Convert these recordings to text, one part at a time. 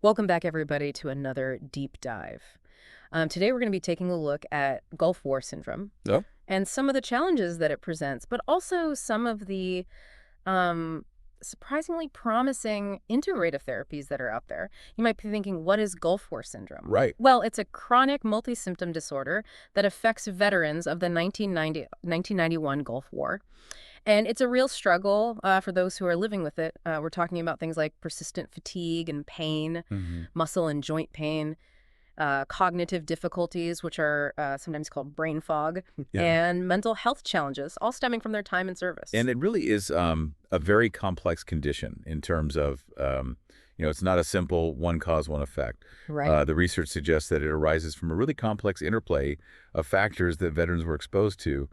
Welcome back, everybody, to another deep dive. Today, we're going to be taking a look at Gulf War syndrome Yeah. and some of the challenges that it presents, but also some of the um, surprisingly promising integrative therapies that are out there. You might be thinking, what is Gulf War syndrome? Right. Well, it's a chronic multi-symptom disorder that affects veterans of the 1991 Gulf War. And it's a real struggle for those who are living with it. We're talking about things like persistent fatigue and pain, Hmm. muscle and joint pain, cognitive difficulties, which are sometimes called brain fog, Yeah. and mental health challenges, all stemming from their time in service. And it really is a very complex condition in terms of, it's not a simple one cause, one effect. Right. The research suggests that it arises from a really complex interplay of factors that veterans were exposed to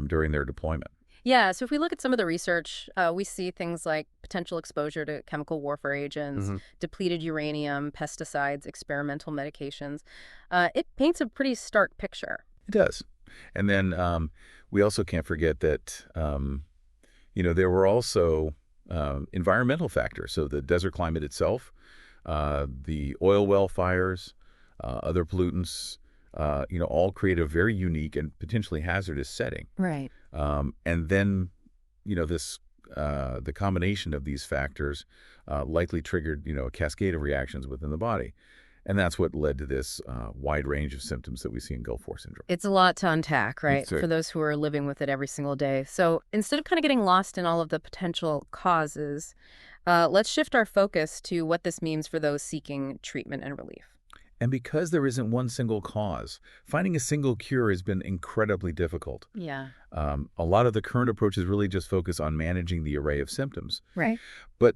during their deployment. Yeah, so if we look at some of the research, we see things like potential exposure to chemical warfare agents, Hmm. depleted uranium, pesticides, experimental medications. It paints a pretty stark picture. It does. And then we also can't forget that, there were also environmental factors. So the desert climate itself, the oil well fires, other pollutants, all create a very unique and potentially hazardous setting. Right. And then, the combination of these factors likely triggered, a cascade of reactions within the body. And that's what led to this wide range of symptoms that we see in Gulf War syndrome. It's a lot to untack, right, It's for those who are living with it every single day. So instead of kind of getting lost in all of the potential causes, let's shift our focus to what this means for those seeking treatment and relief. And because there isn't one single cause, finding a single cure has been incredibly difficult. Yeah. A lot of the current approaches really just focus on managing the array of symptoms. Right. But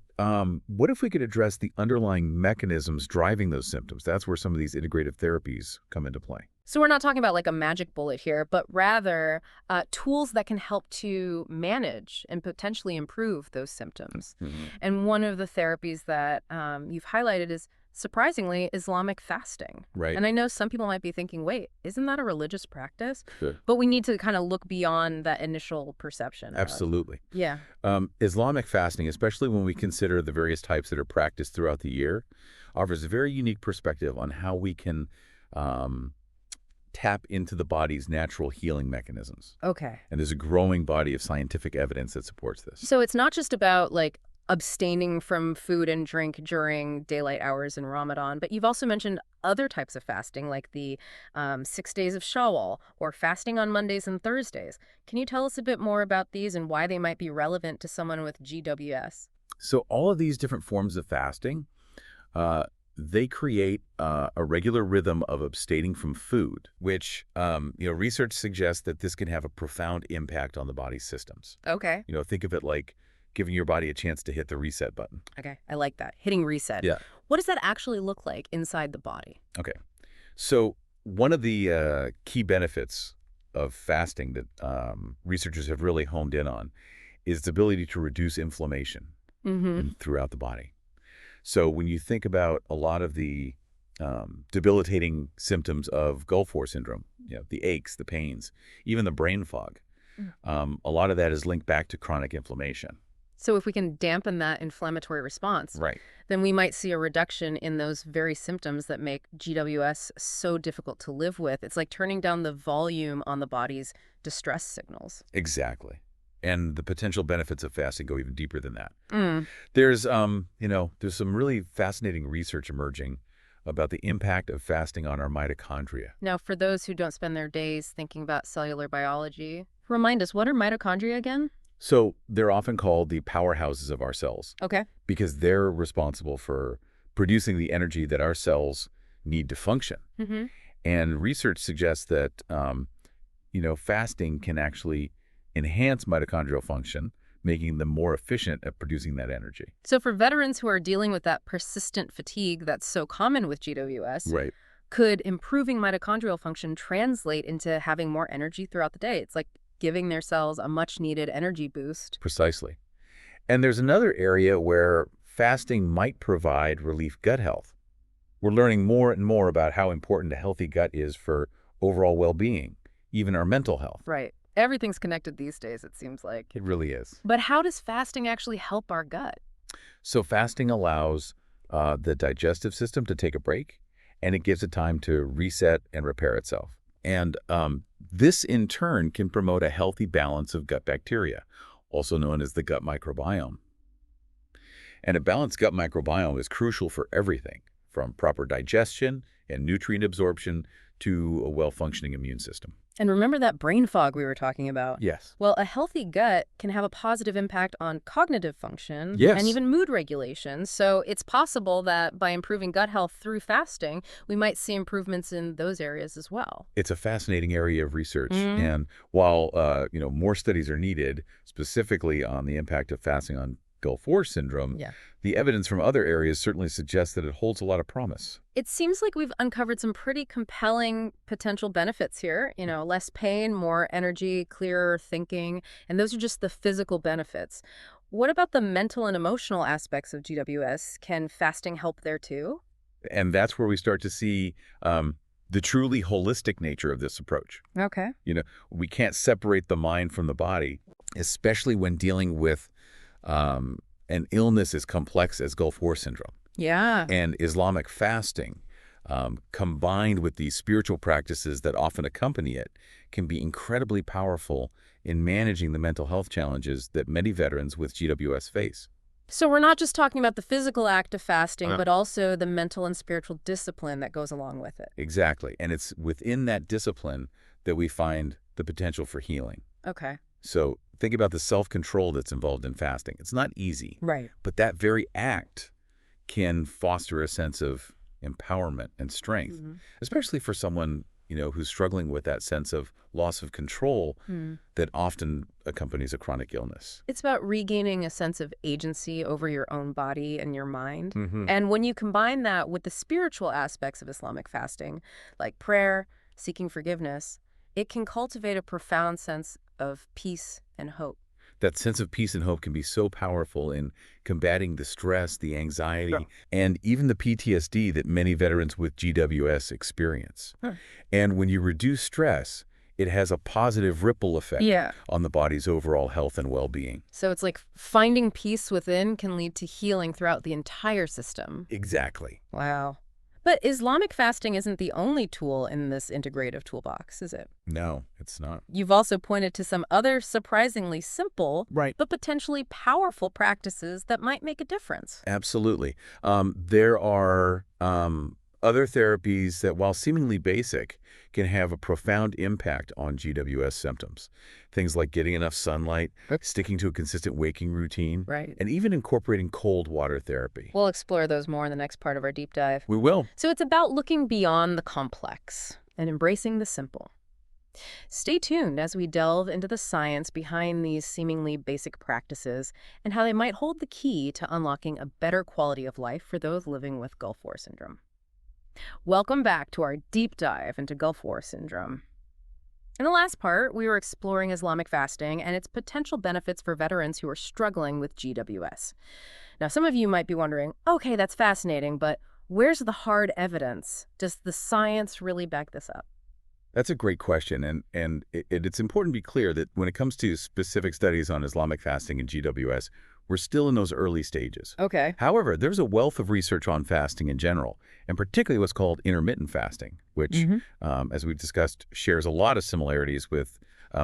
what if we could address the underlying mechanisms driving those symptoms? That's where some of these integrative therapies come into play. So we're not talking about like a magic bullet here, but rather tools that can help to manage and potentially improve those symptoms. Mhm. And one of the therapies that you've highlighted is, surprisingly, Islamic fasting. Right. And I know some people might be thinking, wait, isn't that a religious practice? Sure. But we need to kind of look beyond that initial perception. Absolutely. Yeah. Islamic fasting, especially when we consider the various types that are practiced throughout the year, offers a very unique perspective on how we can tap into the body's natural healing mechanisms. Okay. And there's a growing body of scientific evidence that supports this. So it's not just about like abstaining from food and drink during daylight hours in Ramadan, but you've also mentioned other types of fasting, like the 6 days of Shawwal or fasting on Mondays and Thursdays. Can you tell us a bit more about these and why they might be relevant to someone with GWS? So all of these different forms of fasting, they create a regular rhythm of abstaining from food, which, research suggests that this can have a profound impact on the body's systems. Okay. Think of it like giving your body a chance to hit the reset button. Okay. I like that. Hitting reset. Yeah. What does that actually look like inside the body? Okay. So one of the key benefits of fasting that researchers have really honed in on is its ability to reduce inflammation throughout the body. So when you think about a lot of the debilitating symptoms of Gulf War syndrome, the aches, the pains, even the brain fog, a lot of that is linked back to chronic inflammation. So if we can dampen that inflammatory response, Right. then we might see a reduction in those very symptoms that make GWS so difficult to live with. It's like turning down the volume on the body's distress signals. Exactly. And the potential benefits of fasting go even deeper than that. Mm. There's some really fascinating research emerging about the impact of fasting on our mitochondria. Now, for those who don't spend their days thinking about cellular biology, remind us, what are mitochondria again? So they're often called the powerhouses of our cells Okay. because they're responsible for producing the energy that our cells need to function. Mm-hmm. And research suggests that, fasting can actually enhance mitochondrial function, making them more efficient at producing that energy. So for veterans who are dealing with that persistent fatigue that's so common with GWS, Right. could improving mitochondrial function translate into having more energy throughout the day? It's like giving their cells a much-needed energy boost. Precisely. And there's another area where fasting might provide relief gut health. We're learning more and more about how important a healthy gut is for overall well-being, even our mental health. Right. Everything's connected these days, it seems like. It really is. But how does fasting actually help our gut? So fasting allows the digestive system to take a break, and it gives it time to reset and repair itself. And this, in turn, can promote a healthy balance of gut bacteria, also known as the gut microbiome. And a balanced gut microbiome is crucial for everything, from proper digestion and nutrient absorption to a well-functioning immune system. And remember that brain fog we were talking about? Yes. Well, a healthy gut can have a positive impact on cognitive function Yes. and even mood regulation. So it's possible that by improving gut health through fasting, we might see improvements in those areas as well. It's a fascinating area of research. And while more studies are needed, specifically on the impact of fasting on Gulf War syndrome, the evidence from other areas certainly suggests that it holds a lot of promise. It seems like we've uncovered some pretty compelling potential benefits here. Less pain, more energy, clearer thinking, and those are just the physical benefits. What about the mental and emotional aspects of GWS? Can fasting help there too? And that's where we start to see the truly holistic nature of this approach. Okay. We can't separate the mind from the body, especially when dealing with an illness as complex as Gulf War syndrome. Yeah. And Islamic fasting, combined with these spiritual practices that often accompany it, can be incredibly powerful in managing the mental health challenges that many veterans with GWS face. So we're not just talking about the physical act of fasting, but also the mental and spiritual discipline that goes along with it. Exactly. And it's within that discipline that we find the potential for healing. Okay. So think about the self-control that's involved in fasting. It's not easy. Right. But that very act can foster a sense of empowerment and strength, especially for someone, who's struggling with that sense of loss of control that often accompanies a chronic illness. It's about regaining a sense of agency over your own body and your mind. And when you combine that with the spiritual aspects of Islamic fasting, like prayer, seeking forgiveness, it can cultivate a profound sense of peace and hope. That sense of peace and hope can be so powerful in combating the stress, the anxiety, and even the PTSD that many veterans with GWS experience. And when you reduce stress, it has a positive ripple effect on the body's overall health and well-being. So it's like finding peace within can lead to healing throughout the entire system. Exactly. Wow. But Islamic fasting isn't the only tool in this integrative toolbox, is it? No, it's not. You've also pointed to some other surprisingly simple, but potentially powerful practices that might make a difference. Absolutely. There are other therapies that, while seemingly basic, can have a profound impact on GWS symptoms. Things like getting enough sunlight, sticking to a consistent waking routine, and even incorporating cold water therapy. We'll explore those more in the next part of our deep dive. We will. So it's about looking beyond the complex and embracing the simple. Stay tuned as we delve into the science behind these seemingly basic practices and how they might hold the key to unlocking a better quality of life for those living with Gulf War syndrome. Welcome back to our deep dive into Gulf War syndrome. In the last part, we were exploring Islamic fasting and its potential benefits for veterans who are struggling with GWS. Now, some of you might be wondering, okay, that's fascinating, but where's the hard evidence? Does the science really back this up? That's a great question, and it's important to be clear that when it comes to specific studies on Islamic fasting and GWS, we're still in those early stages. Okay. However, there's a wealth of research on fasting in general, and particularly what's called intermittent fasting, which, as we've discussed, shares a lot of similarities with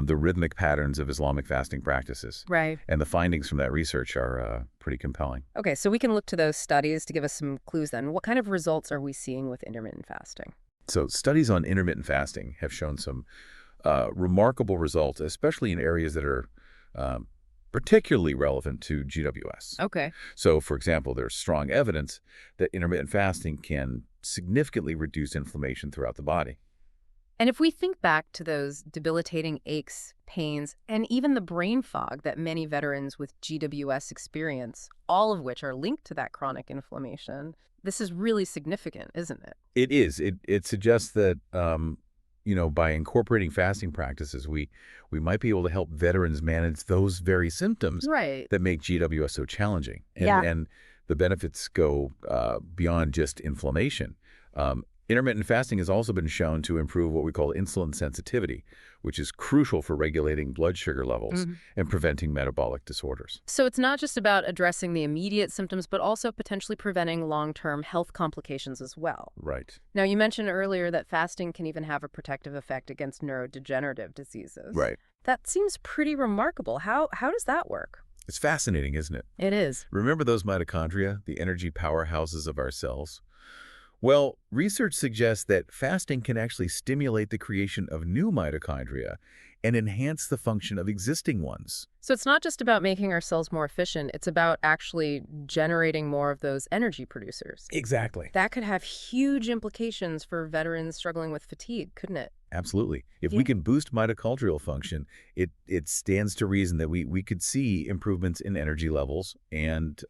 the rhythmic patterns of Islamic fasting practices. Right. And the findings from that research are pretty compelling. Okay, so we can look to those studies to give us some clues then. What kind of results are we seeing with intermittent fasting? So studies on intermittent fasting have shown some remarkable results, especially in areas that are particularly relevant to GWS. Okay. So, for example, there's strong evidence that intermittent fasting can significantly reduce inflammation throughout the body. And if we think back to those debilitating aches, pains, and even the brain fog that many veterans with GWS experience, all of which are linked to that chronic inflammation, this is really significant, isn't it? It is. It suggests that, by incorporating fasting practices, we might be able to help veterans manage those very symptoms that make GWS so challenging. And the benefits go beyond just inflammation. Intermittent fasting has also been shown to improve what we call insulin sensitivity, which is crucial for regulating blood sugar levels and preventing metabolic disorders. So it's not just about addressing the immediate symptoms, but also potentially preventing long-term health complications as well. Right. Now, you mentioned earlier that fasting can even have a protective effect against neurodegenerative diseases. Right. That seems pretty remarkable. How does that work? It's fascinating, isn't it? It is. Remember those mitochondria, the energy powerhouses of our cells? Well, research suggests that fasting can actually stimulate the creation of new mitochondria and enhance the function of existing ones. So it's not just about making our cells more efficient, it's about actually generating more of those energy producers. Exactly. That could have huge implications for veterans struggling with fatigue, couldn't it? Absolutely. If we can boost mitochondrial function, it stands to reason that we could see improvements in energy levels and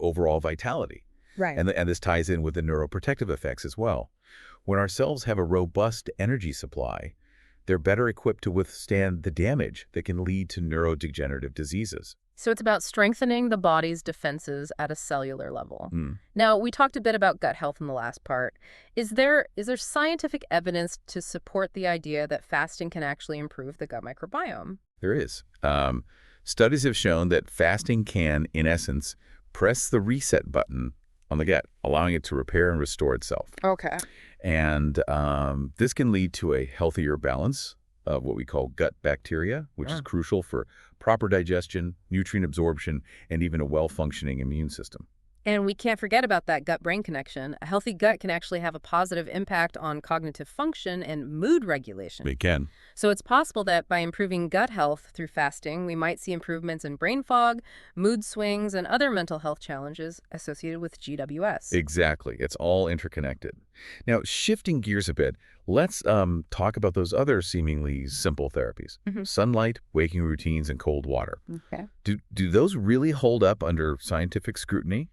overall vitality. Right. And this ties in with the neuroprotective effects as well. When our cells have a robust energy supply, they're better equipped to withstand the damage that can lead to neurodegenerative diseases. So it's about strengthening the body's defenses at a cellular level. Now, we talked a bit about gut health in the last part. Is there scientific evidence to support the idea that fasting can actually improve the gut microbiome? There is. Studies have shown that fasting can, in essence, press the reset button on the gut, allowing it to repair and restore itself. Okay. And this can lead to a healthier balance of what we call gut bacteria, which is crucial for proper digestion, nutrient absorption, and even a well-functioning immune system. And we can't forget about that gut-brain connection. A healthy gut can actually have a positive impact on cognitive function and mood regulation. It can. So it's possible that by improving gut health through fasting, we might see improvements in brain fog, mood swings, and other mental health challenges associated with GWS. Exactly. It's all interconnected. Now, shifting gears a bit, let's talk about those other seemingly simple therapies. Sunlight, waking routines, and cold water. Okay. Do those really hold up under scientific scrutiny?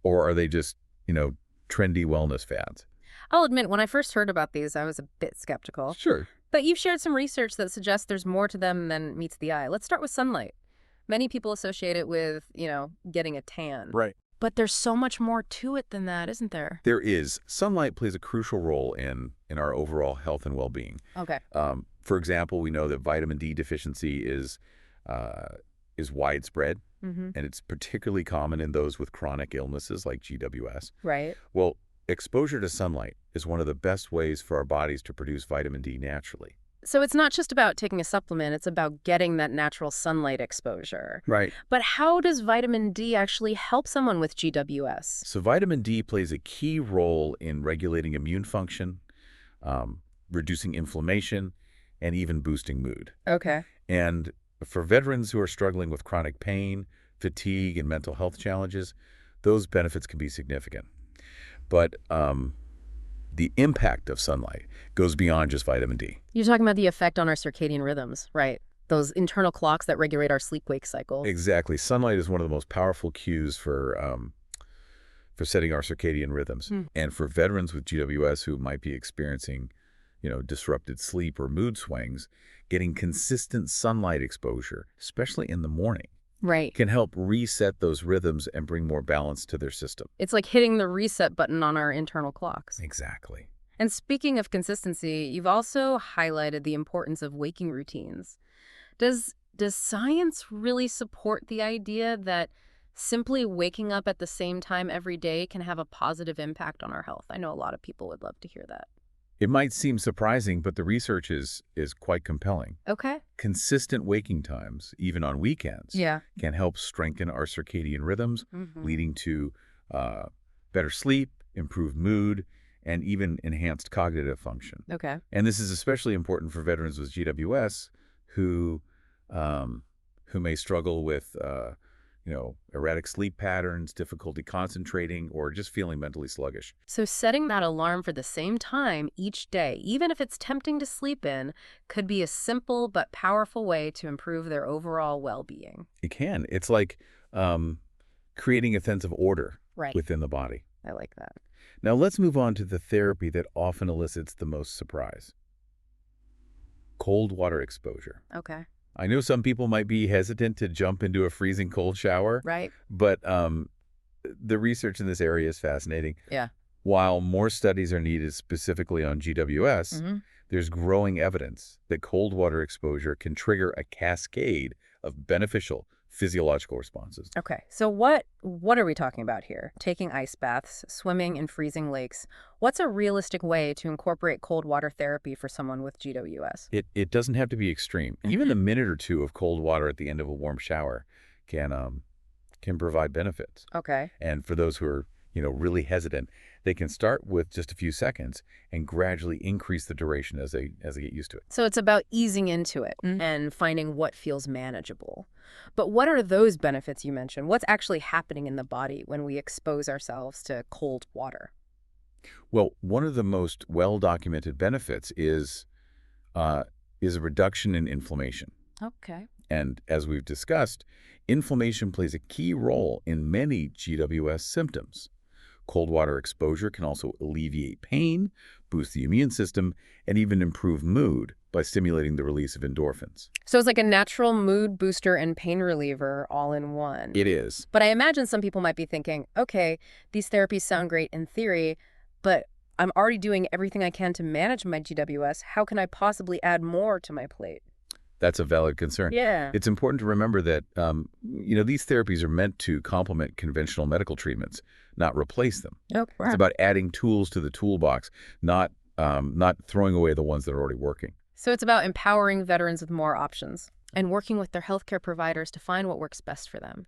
Or are they just, trendy wellness fads? I'll admit, when I first heard about these, I was a bit skeptical. Sure. But you've shared some research that suggests there's more to them than meets the eye. Let's start with sunlight. Many people associate it with, getting a tan. Right. But there's so much more to it than that, isn't there? There is. Sunlight plays a crucial role in our overall health and well-being. Okay. For example, we know that vitamin D deficiency is widespread, and it's particularly common in those with chronic illnesses like GWS. Right. Well, exposure to sunlight is one of the best ways for our bodies to produce vitamin D naturally. So it's not just about taking a supplement, it's about getting that natural sunlight exposure. Right. But how does vitamin D actually help someone with GWS? So vitamin D plays a key role in regulating immune function, reducing inflammation, and even boosting mood. Okay. And for veterans who are struggling with chronic pain, fatigue, and mental health challenges, those benefits can be significant. But the impact of sunlight goes beyond just vitamin D. You're talking about the effect on our circadian rhythms, right? Those internal clocks that regulate our sleep-wake cycles. Exactly. Sunlight is one of the most powerful cues for setting our circadian rhythms. And for veterans with GWS who might be experiencing, disrupted sleep or mood swings, getting consistent sunlight exposure, especially in the morning, right, can help reset those rhythms and bring more balance to their system. It's like hitting the reset button on our internal clocks. Exactly. And speaking of consistency, you've also highlighted the importance of waking routines. Does science really support the idea that simply waking up at the same time every day can have a positive impact on our health? I know a lot of people would love to hear that. It might seem surprising, but the research is quite compelling. Okay. Consistent waking times, even on weekends, can help strengthen our circadian rhythms, leading to better sleep, improved mood, and even enhanced cognitive function. Okay. And this is especially important for veterans with GWS who may struggle with erratic sleep patterns, difficulty concentrating, or just feeling mentally sluggish. So setting that alarm for the same time each day, even if it's tempting to sleep in, could be a simple but powerful way to improve their overall well-being. It can. It's like creating a sense of order within the body. I like that. Now let's move on to the therapy that often elicits the most surprise. Cold water exposure. Okay. I know some people might be hesitant to jump into a freezing cold shower. Right. But the research in this area is fascinating. Yeah. While more studies are needed specifically on GWS, there's growing evidence that cold water exposure can trigger a cascade of beneficial physiological responses. Okay, so what are we talking about here? Taking ice baths, swimming in freezing lakes. What's a realistic way to incorporate cold water therapy for someone with GWS? It doesn't have to be extreme. Even a minute or two of cold water at the end of a warm shower can provide benefits. Okay. And for those who are, really hesitant, they can start with just a few seconds and gradually increase the duration as they get used to it. So it's about easing into it and finding what feels manageable. But what are those benefits you mentioned? What's actually happening in the body when we expose ourselves to cold water? Well, one of the most well-documented benefits is a reduction in inflammation. Okay. And as we've discussed, inflammation plays a key role in many GWS symptoms. Cold water exposure can also alleviate pain, boost the immune system, and even improve mood by stimulating the release of endorphins. So it's like a natural mood booster and pain reliever all in one. It is. But I imagine some people might be thinking, okay, these therapies sound great in theory, but I'm already doing everything I can to manage my GWS. How can I possibly add more to my plate? That's a valid concern. Yeah. It's important to remember that, these therapies are meant to complement conventional medical treatments, not replace them. Oh, wow. It's about adding tools to the toolbox, not throwing away the ones that are already working. So it's about empowering veterans with more options and working with their healthcare providers to find what works best for them.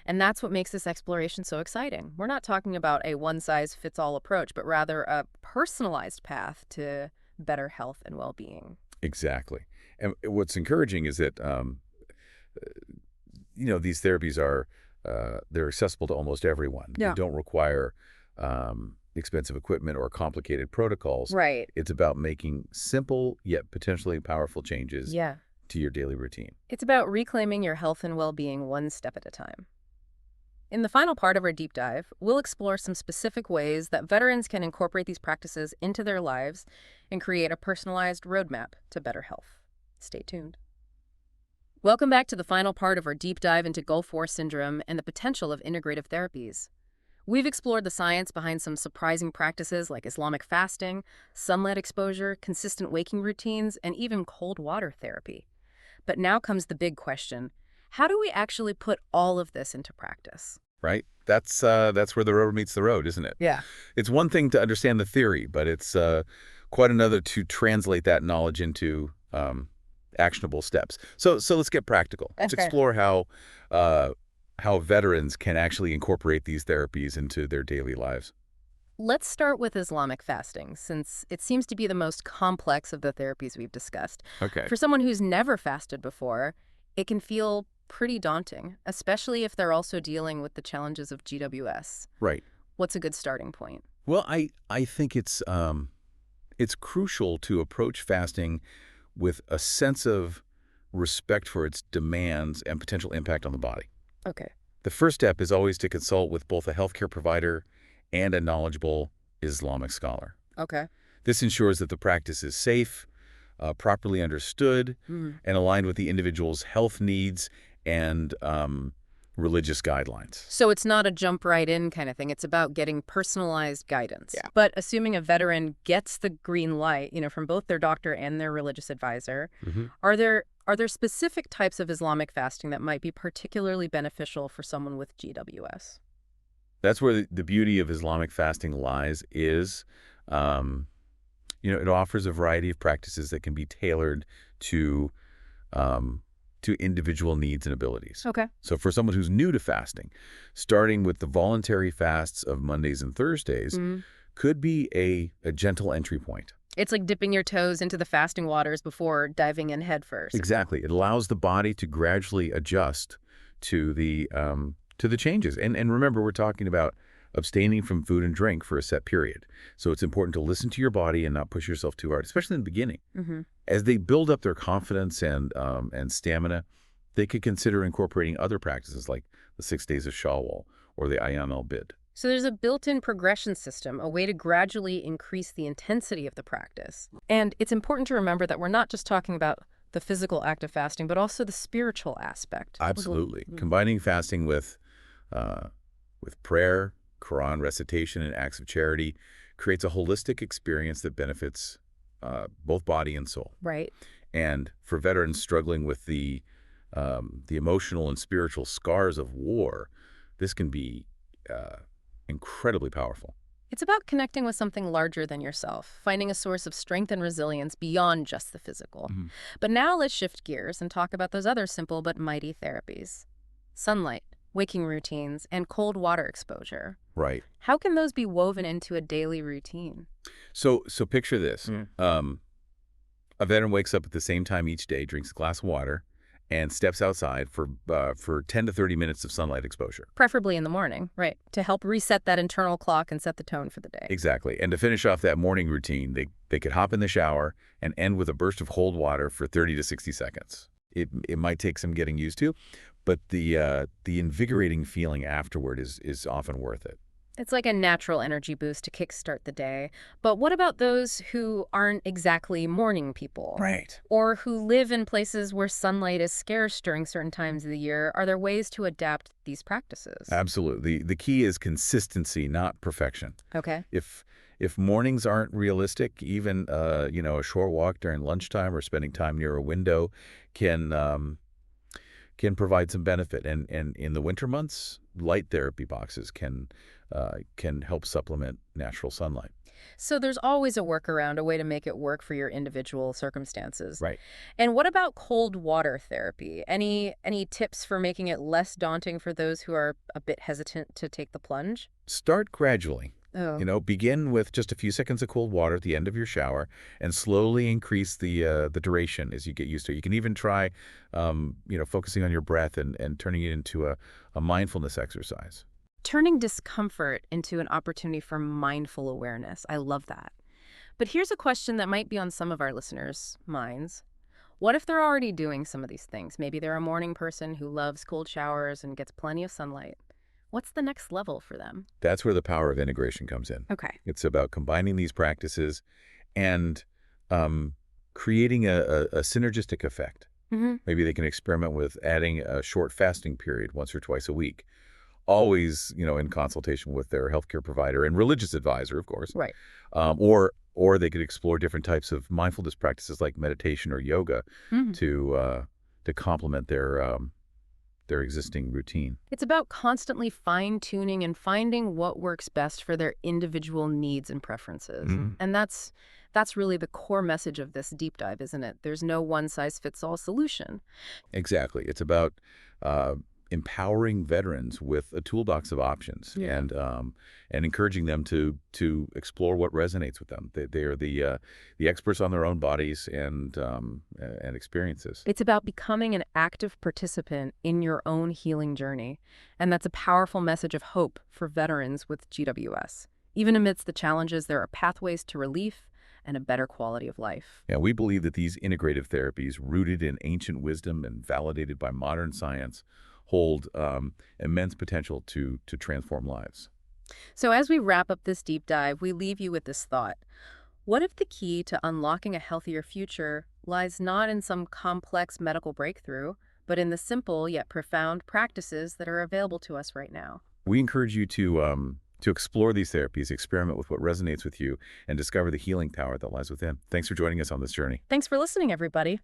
And that's what makes this exploration so exciting. We're not talking about a one-size-fits-all approach, but rather a personalized path to better health and well-being. Exactly. And what's encouraging is that, these therapies are they're accessible to almost everyone. Yeah. They don't require expensive equipment or complicated protocols. Right. It's about making simple yet potentially powerful changes Yeah. to your daily routine. It's about reclaiming your health and well-being one step at a time. In the final part of our deep dive, we'll explore some specific ways that veterans can incorporate these practices into their lives and create a personalized roadmap to better health. Stay tuned. Welcome back to the final part of our deep dive into Gulf War syndrome and the potential of integrative therapies. We've explored the science behind some surprising practices like Islamic fasting, sunlight exposure, consistent waking routines, and even cold water therapy. But now comes the big question. How do we actually put all of this into practice? Right? That's where the rubber meets the road, isn't it? Yeah. It's one thing to understand the theory, but it's quite another to translate that knowledge into actionable steps. So let's get practical. Let's explore how veterans can actually incorporate these therapies into their daily lives. Let's start with Islamic fasting, since it seems to be the most complex of the therapies we've discussed. Okay. For someone who's never fasted before, it can feel pretty daunting, especially if they're also dealing with the challenges of GWS. Right. What's a good starting point? Well, I think it's crucial to approach fasting with a sense of respect for its demands and potential impact on the body. Okay. The first step is always to consult with both a healthcare provider and a knowledgeable Islamic scholar. Okay. This ensures that the practice is safe, properly understood, and aligned with the individual's health needs and religious guidelines. So it's not a jump right in kind of thing. It's about getting personalized guidance. Yeah. But assuming a veteran gets the green light, from both their doctor and their religious advisor, are there specific types of Islamic fasting that might be particularly beneficial for someone with GWS? That's where the beauty of Islamic fasting lies is, it offers a variety of practices that can be tailored to individual needs and abilities. Okay. So for someone who's new to fasting, starting with the voluntary fasts of Mondays and Thursdays could be a gentle entry point. It's like dipping your toes into the fasting waters before diving in head first. Exactly. It allows the body to gradually adjust to the changes. And remember, we're talking about abstaining from food and drink for a set period. So it's important to listen to your body and not push yourself too hard, especially in the beginning. As they build up their confidence and stamina, they could consider incorporating other practices like the 6 days of Shawwal or the Ayyam al-Bid. So there's a built-in progression system, a way to gradually increase the intensity of the practice. And it's important to remember that we're not just talking about the physical act of fasting, but also the spiritual aspect. Absolutely. Combining fasting with prayer, Quran recitation, and acts of charity creates a holistic experience that benefits both body and soul. Right. And for veterans struggling with the emotional and spiritual scars of war, this can be incredibly powerful. It's about connecting with something larger than yourself, finding a source of strength and resilience beyond just the physical. Mhm. But now let's shift gears and talk about those other simple but mighty therapies. Sunlight, waking routines, and cold water exposure. Right. How can those be woven into a daily routine? So picture this. A veteran wakes up at the same time each day, drinks a glass of water, and steps outside for 10 to 30 minutes of sunlight exposure. Preferably in the morning, right, to help reset that internal clock and set the tone for the day. Exactly. And to finish off that morning routine, they could hop in the shower and end with a burst of cold water for 30 to 60 seconds. It might take some getting used to, but the invigorating feeling afterward is often worth it. It's like a natural energy boost to kickstart the day. But what about those who aren't exactly morning people? Right. Or who live in places where sunlight is scarce during certain times of the year? Are there ways to adapt these practices? Absolutely. The key is consistency, not perfection. Okay. If mornings aren't realistic, even a short walk during lunchtime or spending time near a window can provide some benefit. And in the winter months, light therapy boxes can help supplement natural sunlight. So there's always a workaround, a way to make it work for your individual circumstances. Right. And what about cold water therapy? Any tips for making it less daunting for those who are a bit hesitant to take the plunge? Start gradually. Oh. Begin with just a few seconds of cold water at the end of your shower and slowly increase the duration as you get used to it. You can even try, focusing on your breath and turning it into a mindfulness exercise. Turning discomfort into an opportunity for mindful awareness. I love that. But here's a question that might be on some of our listeners' minds. What if they're already doing some of these things? Maybe they're a morning person who loves cold showers and gets plenty of sunlight. What's the next level for them? That's where the power of integration comes in. Okay. It's about combining these practices and creating a synergistic effect. Mm-hmm. Maybe they can experiment with adding a short fasting period once or twice a week. Always, in consultation with their healthcare provider and religious advisor, of course. Right. Or they could explore different types of mindfulness practices like meditation or yoga Mm-hmm. to complement their existing routine. It's about constantly fine-tuning and finding what works best for their individual needs and preferences. Mhm. And that's really the core message of this deep dive, isn't it? There's no one-size-fits-all solution. Exactly. It's about empowering veterans with a toolbox of options Yeah. and encouraging them to explore what resonates with them. They are the experts on their own bodies and experiences. It's about becoming an active participant in your own healing journey. And that's a powerful message of hope for veterans with GWS. Even amidst the challenges, there are pathways to relief and a better quality of life. Yeah, we believe that these integrative therapies, rooted in ancient wisdom and validated by modern science, hold immense potential to transform lives. So as we wrap up this deep dive, we leave you with this thought. What if the key to unlocking a healthier future lies not in some complex medical breakthrough, but in the simple yet profound practices that are available to us right now? We encourage you to explore these therapies, experiment with what resonates with you, and discover the healing power that lies within. Thanks for joining us on this journey. Thanks for listening, everybody.